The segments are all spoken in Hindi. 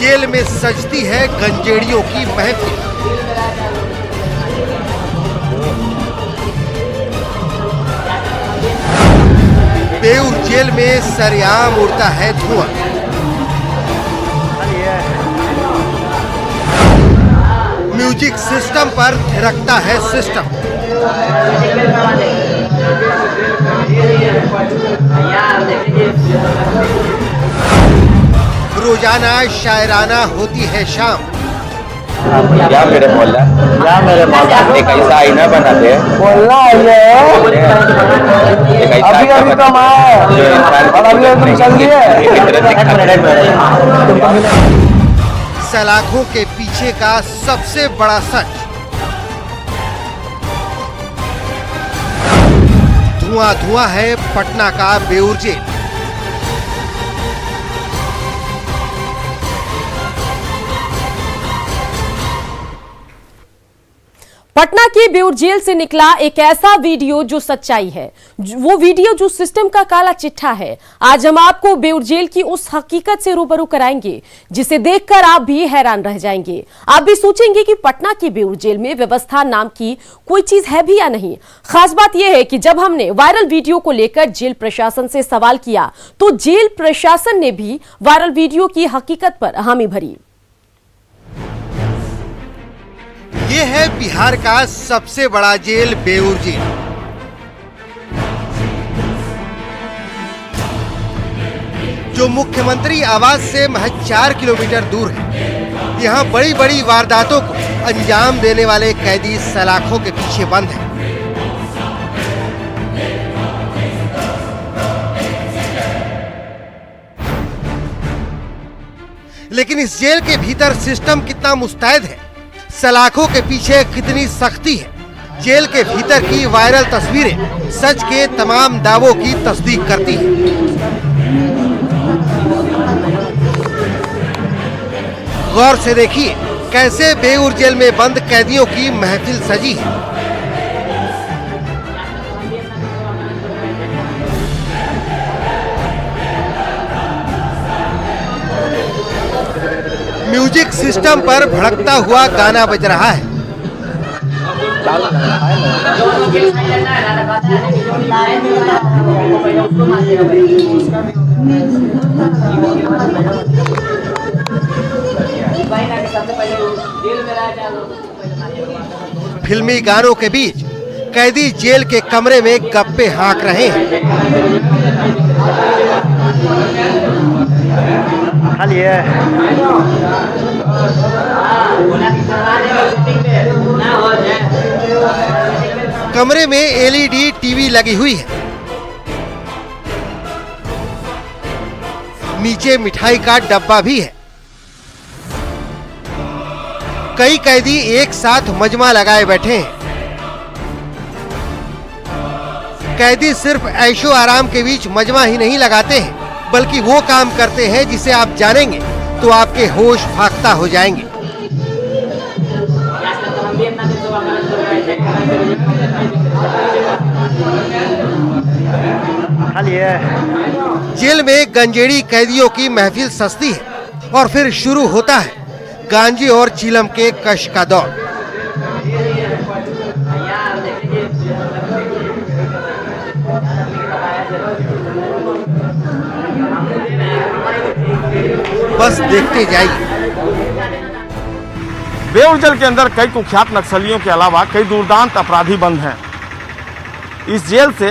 जेल में सजती है गंजेड़ियों की महफिल। बेऊर जेल में सरेआम उड़ता है धुआं। म्यूजिक सिस्टम पर थिरकता है सिस्टम। रोजाना शायराना होती है शाम। या मेरे मोहल्ला एक ऐसा आईना बना दे बोलना अभी अभी तो सलाखों के पीछे का सबसे बड़ा सच। धुआं धुआं है पटना का बेऊर जेल। पटना की बेऊर जेल से निकला एक ऐसा वीडियो जो सच्चाई है, वो वीडियो जो सिस्टम का काला चिट्ठा है। आज हम आपको बेऊर जेल की उस हकीकत से रूबरू कराएंगे जिसे देखकर आप भी हैरान रह जाएंगे। आप भी सोचेंगे कि पटना की बेऊर जेल में व्यवस्था नाम की कोई चीज है भी या नहीं। खास बात यह है कि जब हमने वायरल वीडियो को लेकर जेल प्रशासन से सवाल किया तो जेल प्रशासन ने भी वायरल वीडियो की हकीकत पर हामी भरी। ये है बिहार का सबसे बड़ा जेल बेऊर जेल। जो मुख्यमंत्री आवास से महज 4 किलोमीटर दूर है। यहाँ बड़ी बड़ी वारदातों को अंजाम देने वाले कैदी सलाखों के पीछे बंद हैं। लेकिन इस जेल के भीतर सिस्टम कितना मुस्तैद है, सलाखों के पीछे कितनी सख्ती है। जेल के भीतर की वायरल तस्वीरें सच के तमाम दावों की तस्दीक करती हैं। गौर से देखिए कैसे बेऊर जेल में बंद कैदियों की महफिल सजी है। म्यूजिक सिस्टम पर भड़कता हुआ गाना बज रहा है। फिल्मी गानों के बीच कैदी जेल के कमरे में गप्पे हाँक रहे हैं। कमरे में एलईडी टीवी लगी हुई है। नीचे मिठाई का डब्बा भी है। कई कैदी एक साथ मजमा लगाए बैठे हैं। कैदी सिर्फ ऐशो आराम के बीच मजमा ही नहीं लगाते हैं, बल्कि वो काम करते हैं जिसे आप जानेंगे तो आपके होश फाख्ता हो जाएंगे। जेल में गंजेड़ी कैदियों की महफिल सस्ती है और फिर शुरू होता है गांजे और चीलम के कश का दौर। बस देखते जाइए। बेऊर जेल के अंदर कई कुख्यात नक्सलियों के अलावा कई दुर्दांत अपराधी बंद हैं। इस जेल से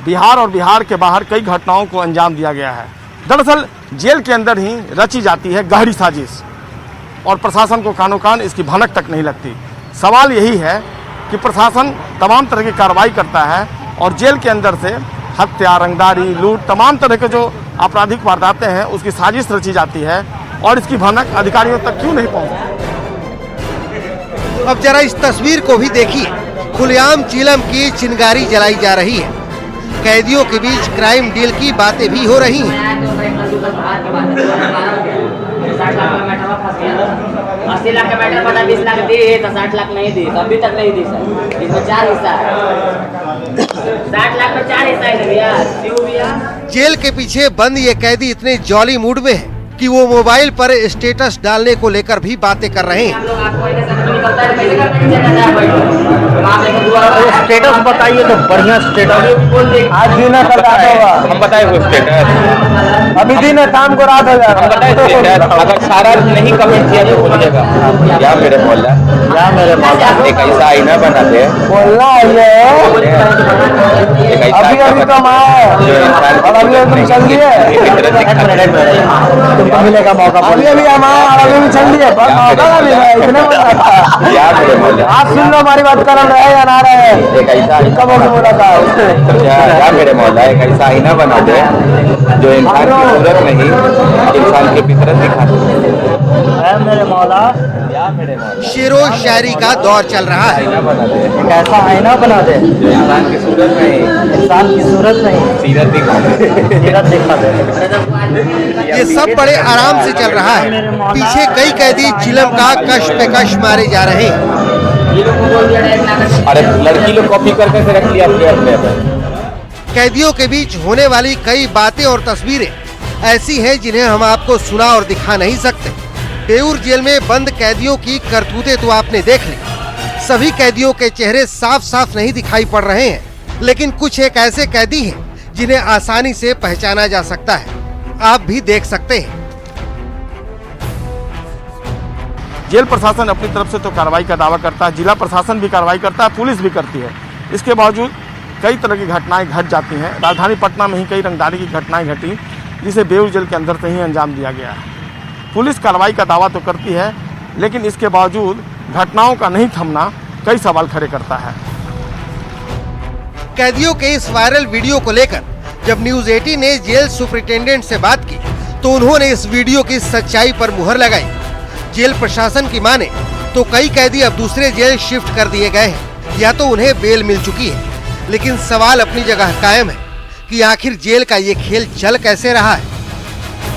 बिहार और बिहार के बाहर कई घटनाओं को अंजाम दिया गया है। दरअसल जेल के अंदर ही रची जाती है गहरी साजिश और प्रशासन को कानो कान इसकी भनक तक नहीं लगती। सवाल यही है कि प्रशासन तमाम तरह की कार्रवाई करता है और जेल के अंदर से हत्या, रंगदारी, लूट, तमाम तरह के जो आपराधिक वारदातें हैं उसकी साजिश रची जाती है और इसकी भनक अधिकारियों तक क्यों नहीं पहुंचती। अब जरा इस तस्वीर को भी देखिए। खुलेआम चीलम की चिंगारी जलाई जा रही है। कैदियों के बीच क्राइम डील की बातें भी हो रही हैं। 80 लाख का मैटर बना, 20 लाख दी तो 60 लाख नहीं दी, अभी तक नहीं दी सर। इसमें 4 हिस्सा है। 60 लाख में 4 हिस्सा है भैया। जेल के पीछे बंद ये कैदी इतने जॉली मूड में है कि वो मोबाइल पर स्टेटस डालने को लेकर भी बातें कर रहे हैं। स्टेटस बताइए तो बढ़िया स्टेटस आज दिन कल रात होगा। हम बताए वो स्टेटस अभी दिन है शाम को रात हो जाएगा। हम बताए स्टेटस अगर सारा नहीं कमेंट किया तो बोलिएगा या मेरे मोहल्ला या मेरे मोहल्ला एक ऐसा आईना बना दे बोलना ये एक ऐसा अभी आईना अभी बना कम आए दे, जो इंसान और अभी अभी चल रही है तुमको मिलेगा मौका। अभी अभी हम आए और अभी भी चल रही है पर मौका ना मिला है इतने या मेरे मोहल्ला आप सुन लो हमारी बात कर रहे हैं या ना रहे हैं। एक ऐसा कब होगी मुलाकात या मेरे मोहल्ला एक ऐसा आईना बना दे जो इंसान की सूरत नहीं इंसान की फितरत दिखाते। मेरे मौला या मेरे मोहल्ला शेरो शायरी का दौर चल रहा है। आईना बना दे एक ऐसा आईना बना दे जो इंसान की सूरत नहीं इंसान की सूरत नहीं सीरत दिखाते। सीरत दिखा दे। ये सब बड़े आराम से चल रहा है। पीछे कई कैदी चिलम का कश पे कश मारे जा रहे हैं। अरे लड़की लोग कॉपी करके से रख लिया अपने कैदियों के बीच होने वाली कई बातें और तस्वीरें ऐसी हैं जिन्हें हम आपको सुना और दिखा नहीं सकते। बेऊर जेल में बंद कैदियों की करतूतें तो आपने देख ली। सभी कैदियों के चेहरे साफ साफ नहीं दिखाई पड़ रहे हैं, लेकिन कुछ एक ऐसे कैदी हैं जिन्हें आसानी से पहचाना जा सकता है। आप भी देख सकते हैं। जेल प्रशासन अपनी तरफ से तो कार्रवाई का दावा करता है, जिला प्रशासन भी कार्रवाई करता है, पुलिस भी करती है। इसके बावजूद कई तरह की घटनाएं घट जाती हैं। राजधानी पटना में ही कई रंगदारी की घटनाएं घटी जिसे बेऊर जेल के अंदर से ही अंजाम दिया गया है। पुलिस कार्रवाई का दावा तो करती है, लेकिन इसके बावजूद घटनाओं का नहीं थमना कई सवाल खड़े करता है। कैदियों के इस वायरल वीडियो को लेकर जब न्यूज 18 ने जेल सुपरिटेंडेंट से बात की तो उन्होंने इस वीडियो की सच्चाई पर मुहर लगाई। जेल प्रशासन की माने तो कई कैदी अब दूसरे जेल शिफ्ट कर दिए गए हैं या तो उन्हें बेल मिल चुकी है, लेकिन सवाल अपनी जगह कायम है कि आखिर जेल का ये खेल चल कैसे रहा है।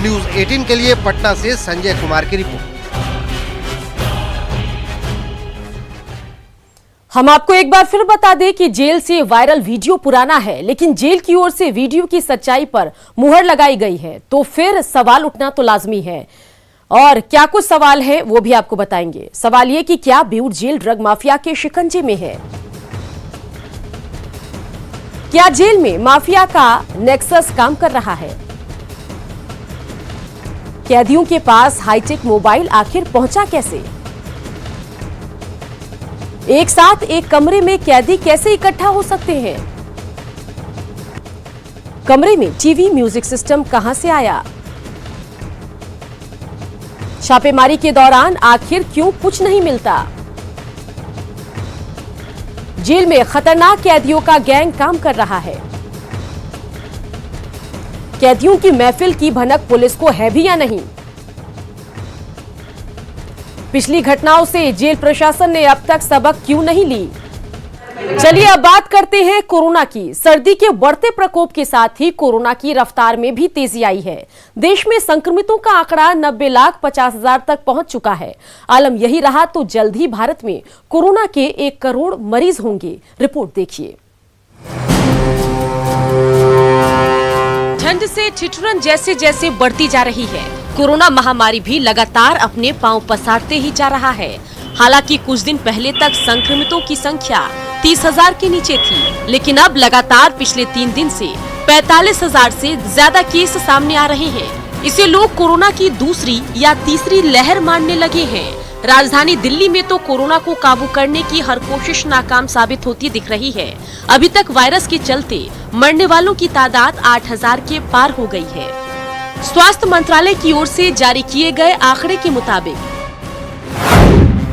न्यूज 18 के लिए पटना से संजय कुमार की रिपोर्ट। हम आपको एक बार फिर बता दें कि जेल से वायरल वीडियो पुराना है, लेकिन जेल की ओर से वीडियो की सच्चाई पर मुहर लगाई गई है, तो फिर सवाल उठना तो लाजमी है। और क्या कुछ सवाल है वो भी आपको बताएंगे। सवाल ये कि क्या बेऊर जेल ड्रग माफिया के शिकंजे में है? क्या जेल में माफिया का नेक्सस काम कर रहा है? कैदियों के पास हाईटेक मोबाइल आखिर पहुंचा कैसे? एक साथ एक कमरे में कैदी कैसे इकट्ठा हो सकते हैं? कमरे में टीवी म्यूजिक सिस्टम कहां से आया? छापेमारी के दौरान आखिर क्यों कुछ नहीं मिलता? जेल में खतरनाक कैदियों का गैंग काम कर रहा है। कैदियों की महफिल की भनक पुलिस को है भी या नहीं? पिछली घटनाओं से जेल प्रशासन ने अब तक सबक क्यों नहीं ली? चलिए अब बात करते हैं कोरोना की। सर्दी के बढ़ते प्रकोप के साथ ही कोरोना की रफ्तार में भी तेजी आई है। देश में संक्रमितों का आंकड़ा 90,50,000 तक पहुंच चुका है। आलम यही रहा तो जल्द ही भारत में कोरोना के 1 करोड़ मरीज होंगे। रिपोर्ट देखिए। ठंड से ठिठुरन जैसे जैसे बढ़ती जा रही है, कोरोना महामारी भी लगातार अपने पांव पसारते ही जा रहा है। हालांकि कुछ दिन पहले तक संक्रमितों की संख्या 30,000 के नीचे थी, लेकिन अब लगातार पिछले 3 दिन से 45,000 से ज्यादा केस सामने आ रहे हैं। इसे लोग कोरोना की दूसरी या तीसरी लहर मानने लगे हैं। राजधानी दिल्ली में तो कोरोना को काबू करने की हर कोशिश नाकाम साबित होती दिख रही है। अभी तक वायरस के चलते मरने वालों की तादाद 8,000 के पार हो गई है। स्वास्थ्य मंत्रालय की ओर से जारी किए गए आंकड़े के मुताबिक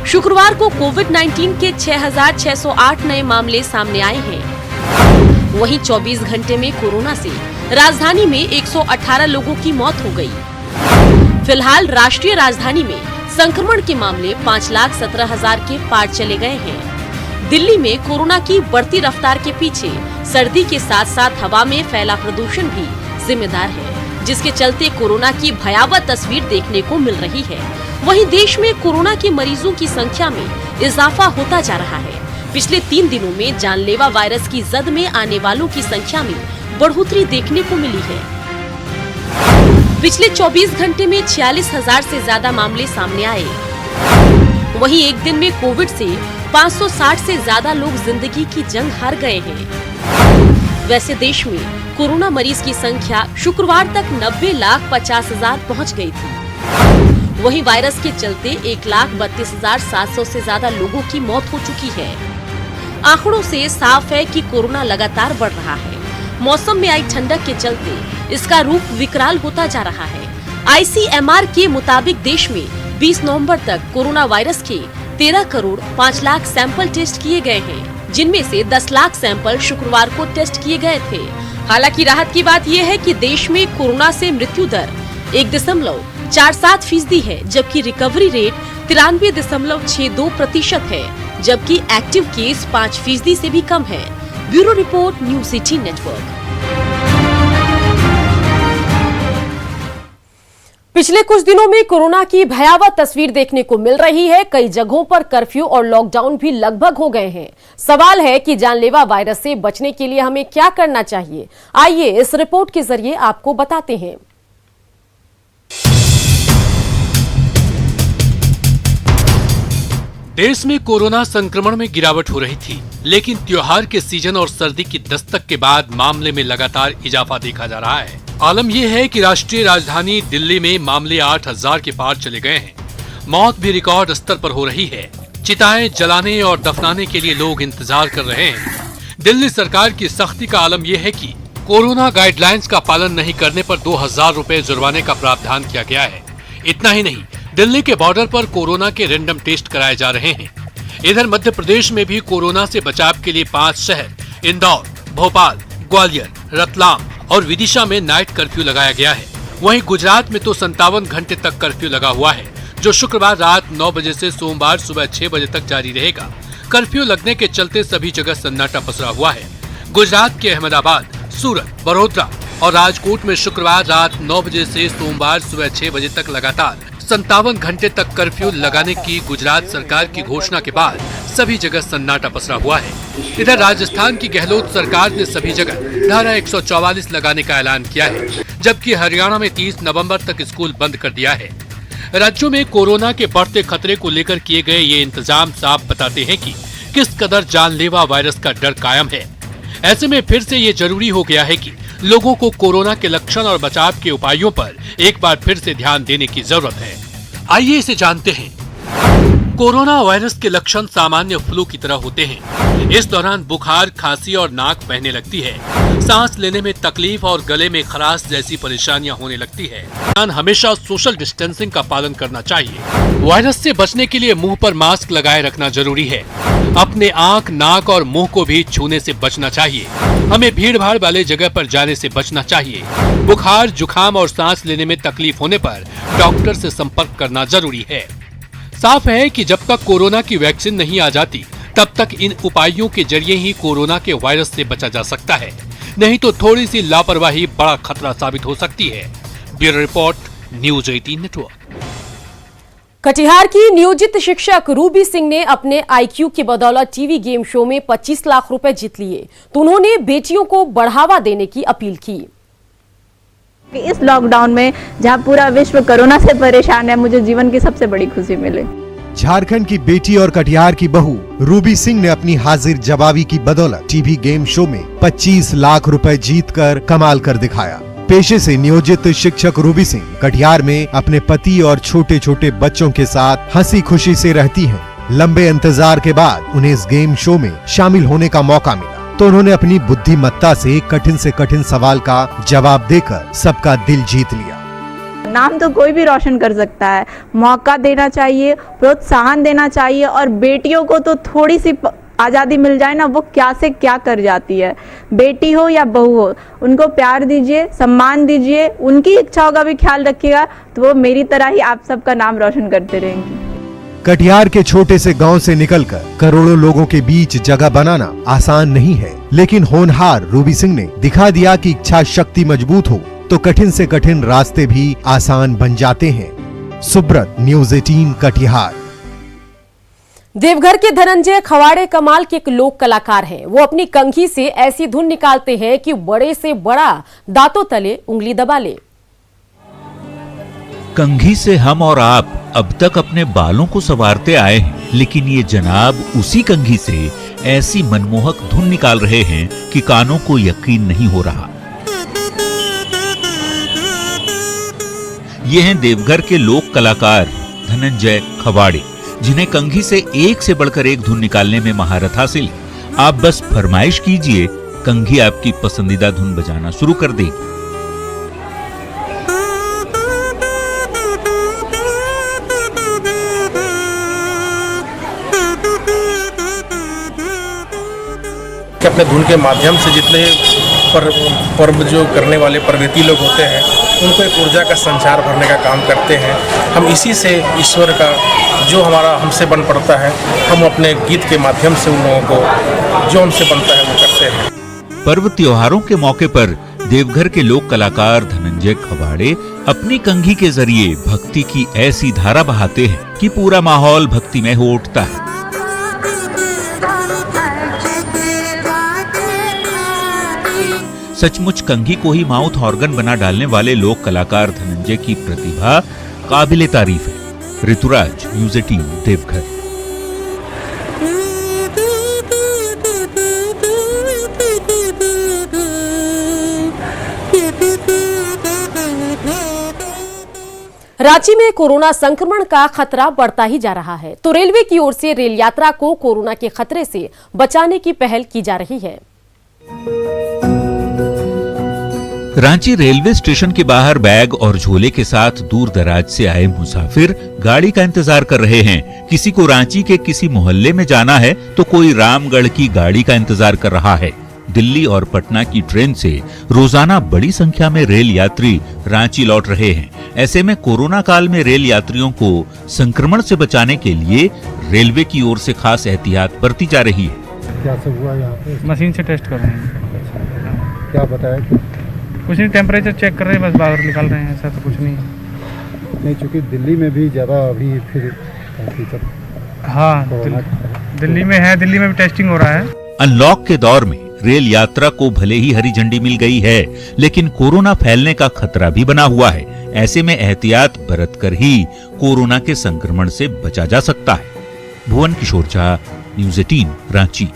शुक्रवार को कोविड-19 के 6,608 नए मामले सामने आए हैं। वहीं 24 घंटे में कोरोना से राजधानी में 118 लोगों की मौत हो गई। फिलहाल राष्ट्रीय राजधानी में संक्रमण के मामले 5,17,000 के पार चले गए हैं। दिल्ली में कोरोना की बढ़ती रफ्तार के पीछे सर्दी के साथ साथ हवा में फैला प्रदूषण भी जिम्मेदार है, जिसके चलते कोरोना की भयावह तस्वीर देखने को मिल रही है। वहीं देश में कोरोना के मरीजों की संख्या में इजाफा होता जा रहा है। पिछले 3 दिनों में जानलेवा वायरस की जद में आने वालों की संख्या में बढ़ोतरी देखने को मिली है। पिछले 24 घंटे में 46,000 से ज्यादा मामले सामने आए। वहीं एक दिन में कोविड से 560 से ज्यादा लोग जिंदगी की जंग हार गए हैं। वैसे देश में कोरोना मरीज की संख्या शुक्रवार तक 90,50,000 पहुंच गई थी। वहीं वायरस के चलते 1,32,700 से ज्यादा लोगों की मौत हो चुकी है। आंकड़ों से साफ है कि कोरोना लगातार बढ़ रहा है। मौसम में आई ठंडक के चलते इसका रूप विकराल होता जा रहा है। ICMR के मुताबिक देश में 20 नवंबर तक कोरोना वायरस के 13 करोड़ 5 लाख सैंपल टेस्ट किए गए हैं, जिनमें से 10 लाख सैंपल शुक्रवार को टेस्ट किए गए थे। हालांकि राहत की बात यह है कि देश में कोरोना से मृत्यु दर 1.47% है, जबकि रिकवरी रेट 93.62% है, जबकि एक्टिव केस 5% से भी कम है। Bureau report, news 18 network. पिछले कुछ दिनों में कोरोना की भयावह तस्वीर देखने को मिल रही है। कई जगहों पर कर्फ्यू और लॉकडाउन भी लगभग हो गए हैं। सवाल है कि जानलेवा वायरस से बचने के लिए हमें क्या करना चाहिए। आइए इस रिपोर्ट के जरिए आपको बताते हैं। देश में कोरोना संक्रमण में गिरावट हो रही थी, लेकिन त्योहार के सीजन और सर्दी की दस्तक के बाद मामले में लगातार इजाफा देखा जा रहा है। आलम यह है कि राष्ट्रीय राजधानी दिल्ली में मामले 8,000 के पार चले गए हैं। मौत भी रिकॉर्ड स्तर पर हो रही है। चिताएं जलाने और दफनाने के लिए लोग इंतजार कर रहे हैं। दिल्ली सरकार की सख्ती का आलम यह है कि कोरोना गाइडलाइंस का पालन नहीं करने पर 2,000 रुपए जुर्माने का प्रावधान किया गया है। इतना ही नहीं, दिल्ली के बॉर्डर पर कोरोना के रैंडम टेस्ट कराए जा रहे हैं। इधर मध्य प्रदेश में भी कोरोना से बचाव के लिए 5 शहर इंदौर, भोपाल, ग्वालियर, रतलाम और विदिशा में नाइट कर्फ्यू लगाया गया है। वहीं गुजरात में तो 57 घंटे तक कर्फ्यू लगा हुआ है, जो शुक्रवार रात 9 बजे से सोमवार सुबह 6 बजे तक जारी रहेगा। कर्फ्यू लगने के चलते सभी जगह सन्नाटा पसरा हुआ है। गुजरात के अहमदाबाद, सूरत, बड़ोदरा और राजकोट में शुक्रवार रात 9 बजे से सोमवार सुबह 6 बजे तक लगातार 57 घंटे तक कर्फ्यू लगाने की गुजरात सरकार की घोषणा के बाद सभी जगह सन्नाटा पसरा हुआ है। इधर राजस्थान की गहलोत सरकार ने सभी जगह धारा 144 लगाने का ऐलान किया है, जबकि हरियाणा में 30 नवंबर तक स्कूल बंद कर दिया है। राज्यों में कोरोना के बढ़ते खतरे को लेकर किए गए ये इंतजाम साफ बताते हैं कि किस कदर जानलेवा वायरस का डर कायम है। ऐसे में फिर से ये जरूरी हो गया है कि लोगों को कोरोना के लक्षण और बचाव के उपायों पर एक बार फिर से ध्यान देने की जरूरत है। आइए इसे जानते हैं। कोरोना वायरस के लक्षण सामान्य फ्लू की तरह होते हैं। इस दौरान बुखार, खांसी और नाक बहने लगती है। सांस लेने में तकलीफ और गले में खराश जैसी परेशानियां होने लगती है। हमेशा सोशल डिस्टेंसिंग का पालन करना चाहिए। वायरस से बचने के लिए मुंह पर मास्क लगाए रखना जरूरी है। अपने आंख, नाक और मुंह को भी छूने से बचना चाहिए। हमें भीड़ भाड़ वाले जगह पर जाने से बचना चाहिए। बुखार, जुकाम और सांस लेने में तकलीफ होने पर डॉक्टर से संपर्क करना जरूरी है। साफ है कि जब तक कोरोना की वैक्सीन नहीं आ जाती, तब तक इन उपायों के जरिए ही कोरोना के वायरस से बचा जा सकता है। नहीं तो थोड़ी सी लापरवाही बड़ा खतरा साबित हो सकती है। Bureau report, news 18 network. Katihar की नियोजित शिक्षक रूबी सिंह ने अपने IQ की बदौलत टीवी गेम शो में 25 लाख रुपए जीत लिए, तो उन्होंने बेटियों को बढ़ावा देने की अपील की। इस लॉकडाउन में जहां पूरा विश्व कोरोना से परेशान है, मुझे जीवन की सबसे बड़ी खुशी मिले। झारखंड की बेटी और कटिहार की बहू रूबी सिंह ने अपनी हाजिर जवाबी की बदौलत टीवी गेम शो में 25 लाख रुपए जीतकर कमाल कर दिखाया। पेशे से नियोजित शिक्षक रूबी सिंह कटिहार में अपने पति और छोटे छोटे बच्चों के साथ हंसी खुशी से रहती हैं। लंबे इंतजार के बाद उन्हें इस गेम शो में शामिल होने का मौका मिला, तो उन्होंने अपनी बुद्धिमत्ता से कठिन सवाल का जवाब देकर सबका दिल जीत लिया। नाम तो कोई भी रोशन कर सकता है, मौका देना चाहिए, प्रोत्साहन देना चाहिए, और बेटियों को तो थोड़ी सी आज़ादी मिल जाए ना, वो क्या से क्या कर जाती है। बेटी हो या बहू हो, उनको प्यार दीजिए, सम्मान दीजिए, उनकी इच्छाओं का भी ख्याल रखिएगा, तो वो मेरी तरह ही आप सबका नाम रोशन करते रहेंगी। कटिहार के छोटे से गांव से निकलकर करोड़ों लोगों के बीच जगह बनाना आसान नहीं है, लेकिन होनहार रूबी सिंह ने दिखा दिया कि इच्छा शक्ति मजबूत हो तो कठिन से कठिन रास्ते भी आसान बन जाते हैं। सुब्रत, न्यूज़ 18 कटिहार। देवघर के धनंजय खवाड़े कमाल के एक लोक कलाकार हैं। वो अपनी कंघी से ऐसी धुन निकालते हैं कि बड़े से बड़ा दांतों तले उंगली दबा ले। कंघी से हम और आप अब तक अपने बालों को संवारते आए हैं, लेकिन ये जनाब उसी कंघी से ऐसी मनमोहक धुन निकाल रहे हैं कि कानों को यकीन नहीं हो रहा। ये हैं देवघर के लोक कलाकार धनंजय खवाड़े, जिन्हें कंघी से एक से बढ़कर एक धुन निकालने में महारत हासिल है। आप बस फरमाइश कीजिए, कंघी आपकी पसंदीदा धुन बजाना शुरू कर देगी। कि अपने धुन के माध्यम से जितने पर्व जो करने वाले परगति लोग होते हैं उनको एक ऊर्जा का संचार भरने का काम करते हैं। हम इसी से ईश्वर का जो हमारा हमसे बन पड़ता है, हम अपने गीत के माध्यम से उन लोगों को जो हमसे बनता है वो करते हैं। पर्व त्योहारों के मौके पर देवघर के लोक कलाकार धनंजय खवाड़े अपनी कंघी के जरिए भक्ति की ऐसी धारा बहाते हैं कि पूरा माहौल भक्तिमय हो उठता है। सचमुच कंघी को ही माउथ ऑर्गन बना डालने वाले लोक कलाकार धनंजय की प्रतिभा काबिले तारीफ है। ऋतुराज, न्यूज़ 18, देवघर। रांची में कोरोना संक्रमण का खतरा बढ़ता ही जा रहा है, तो रेलवे की ओर से रेल यात्रा को कोरोना के खतरे से बचाने की पहल की जा रही है। रांची रेलवे स्टेशन के बाहर बैग और झोले के साथ दूर दराज से आए मुसाफिर गाड़ी का इंतजार कर रहे हैं। किसी को रांची के किसी मोहल्ले में जाना है तो कोई रामगढ़ की गाड़ी का इंतजार कर रहा है। दिल्ली और पटना की ट्रेन से रोजाना बड़ी संख्या में रेल यात्री रांची लौट रहे हैं। ऐसे में कोरोना काल में रेल यात्रियों को संक्रमण से बचाने के लिए रेलवे की ओर से खास एहतियात बरती जा रही है। क्या सब हुआ यहाँ पे? मशीन से टेस्ट कर रहे हैं। क्या बताया? कुछ नहीं, टेम्परेचर चेक कर रहे हैं, बस बाहर निकाल रहे हैं, ऐसा तो कुछ नहीं। नहीं, चूंकि दिल्ली में भी ज़्यादा अभी फिर हाँ, दिल्ली में है, दिल्ली में भी टेस्टिंग हो रहा है। अनलॉक के दौर में रेल यात्रा को भले ही हरी झंडी मिल गई है, लेकिन कोरोना फैलने का खतरा भी बना हुआ है। ऐसे में एहतियात बरतकर ही कोरोना के संक्रमण से बचा जा सकता है। भुवन किशोर झा, न्यूज़ 18, रांची।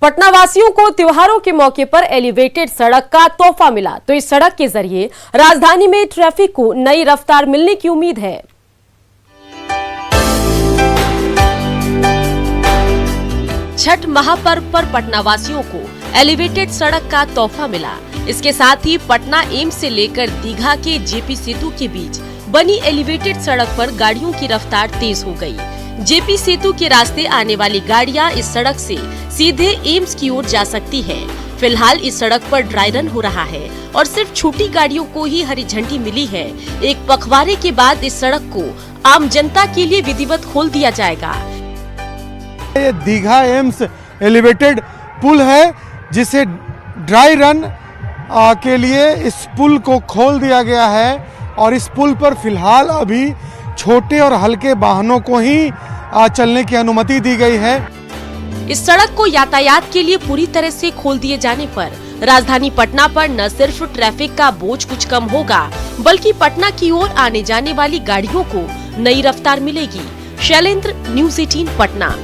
पटना वासियों को त्योहारों के मौके पर एलिवेटेड सड़क का तोहफा मिला, तो इस सड़क के जरिए राजधानी में ट्रैफिक को नई रफ्तार मिलने की उम्मीद है। छठ महापर्व पर पटना वासियों को एलिवेटेड सड़क का तोहफा मिला। इसके साथ ही पटना एम्स से लेकर दीघा के जेपी सेतु के बीच बनी एलिवेटेड सड़क पर गाड़ियों की रफ्तार तेज हो गई। जेपी सेतु के रास्ते आने वाली गाड़ियां इस सड़क से सीधे एम्स की ओर जा सकती हैं। फिलहाल इस सड़क पर ड्राई रन हो रहा है और सिर्फ छोटी गाड़ियों को ही हरी झंडी मिली है। एक पखवाड़े के बाद इस सड़क को आम जनता के लिए विधिवत खोल दिया जाएगा। ये दीघा एम्स एलिवेटेड पुल है, जिसे ड्राई रन के लिए इस पुल को खोल दिया गया है और इस पुल पर फिलहाल अभी छोटे और हल्के वाहनों को ही चलने की अनुमति दी गई है। इस सड़क को यातायात के लिए पूरी तरह से खोल दिए जाने पर राजधानी पटना पर न सिर्फ ट्रैफिक का बोझ कुछ कम होगा, बल्कि पटना की ओर आने जाने वाली गाड़ियों को नई रफ्तार मिलेगी। शैलेंद्र, न्यूज़ 18, पटना।